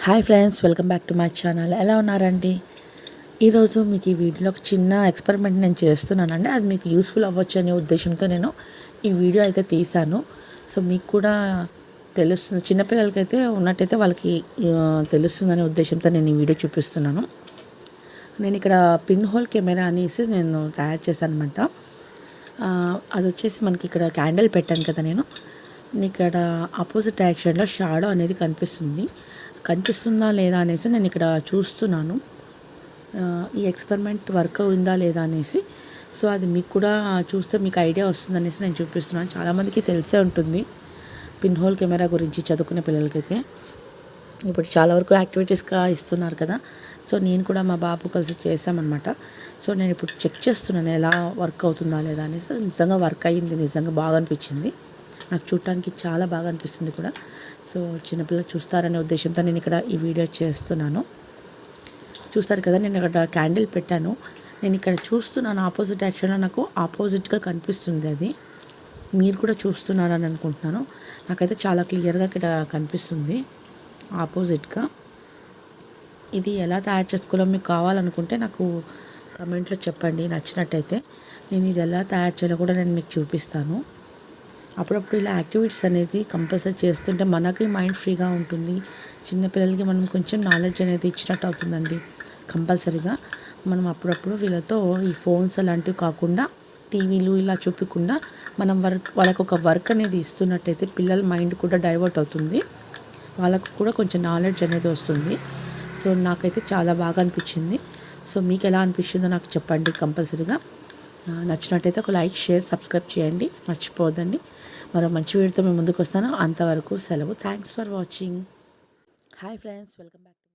Hi friends, welcome back to my channel. ఎలా ఉన్నారండి? ఈరోజు మీకు ఈ వీడియోలో ఒక చిన్న ఎక్స్పెరిమెంట్ నేను చేస్తున్నానండి. అది మీకు యూస్ఫుల్ అవ్వచ్చు అనే ఉద్దేశంతో నేను ఈ వీడియో అయితే తీశాను. సో మీకు కూడా తెలుస్తుంది, చిన్నపిల్లలకైతే ఉన్నట్టయితే వాళ్ళకి తెలుస్తుందనే ఉద్దేశంతో నేను ఈ వీడియో చూపిస్తున్నాను. నేను ఇక్కడ పిన్ హోల్ కెమెరా అనేసి నేను తయారు చేశాను అనమాట. అది వచ్చేసి మనకి ఇక్కడ క్యాండిల్ పెట్టాను కదా, నేను ఇక్కడ ఆపోజిట్ డైరెక్షన్లో షాడో అనేది కనిపిస్తుందా లేదా అనేసి నేను ఇక్కడ చూస్తున్నాను. ఈ ఎక్స్పెరిమెంట్ వర్క్ అయిందా లేదా అనేసి. సో అది మీకు కూడా చూస్తే మీకు ఐడియా వస్తుంది అనేసి నేను చూపిస్తున్నాను. చాలామందికి తెలిసే ఉంటుంది పిన్ హోల్ కెమెరా గురించి, చదువుకునే పిల్లలకైతే ఇప్పుడు చాలా వరకు యాక్టివిటీస్గా ఇస్తున్నారు కదా. సో నేను కూడా మా బాబు కలిసి చేసామన్నమాట. సో నేను ఇప్పుడు చెక్ చేస్తున్నాను ఎలా వర్క్ అవుతుందా లేదా అనేసి. నిజంగా వర్క్ అయ్యింది, నిజంగా బాగా అనిపించింది నాకు, చూడటానికి చాలా బాగా అనిపిస్తుంది కూడా. సో చిన్నపిల్లలు చూస్తారనే ఉద్దేశంతో నేను ఇక్కడ ఈ వీడియో చేస్తున్నాను. చూస్తారు కదా, నేను ఇక్కడ క్యాండిల్ పెట్టాను. నేను ఇక్కడ చూస్తున్నాను ఆపోజిట్ యాక్షన్లో నాకు ఆపోజిట్గా కనిపిస్తుంది. అది మీరు కూడా చూస్తున్నారని అనుకుంటున్నాను. నాకైతే చాలా క్లియర్గా ఇక్కడ కనిపిస్తుంది ఆపోజిట్గా. ఇది ఎలా తయారు చేసుకోవాలో మీకు కావాలనుకుంటే నాకు కమెంట్లో చెప్పండి. నచ్చినట్టయితే నేను ఇది ఎలా తయారు చేయాలో కూడా నేను మీకు చూపిస్తాను. అప్పుడప్పుడు ఇలా యాక్టివిటీస్ అనేది కంపల్సరీ చేస్తుంటే మనకి మైండ్ ఫ్రీగా ఉంటుంది. చిన్నపిల్లలకి మనం కొంచెం నాలెడ్జ్ అనేది ఇచ్చినట్టు అవుతుందండి. కంపల్సరీగా మనం అప్పుడప్పుడు వీళ్ళతో ఈ ఫోన్స్ అలాంటివి కాకుండా, టీవీలు ఇలా చూపించకుండా మనం వాళ్ళకు ఒక వర్క్ అనేది ఇస్తున్నట్టయితే పిల్లల మైండ్ కూడా డైవర్ట్ అవుతుంది, వాళ్ళకు కూడా కొంచెం నాలెడ్జ్ అనేది వస్తుంది. సో నాకైతే చాలా బాగా అనిపించింది. సో మీకు ఎలా అనిపించిందో నాకు చెప్పండి కంపల్సరీగా. నచ్చినట్టయితే ఒక లైక్, షేర్, సబ్స్క్రైబ్ చేయండి, మర్చిపోవద్దండి. మరో మంచి వీడియోతో మేము ముందుకు వస్తాను. అంతవరకు సెలవు. Thanks for watching. Hi friends, welcome back.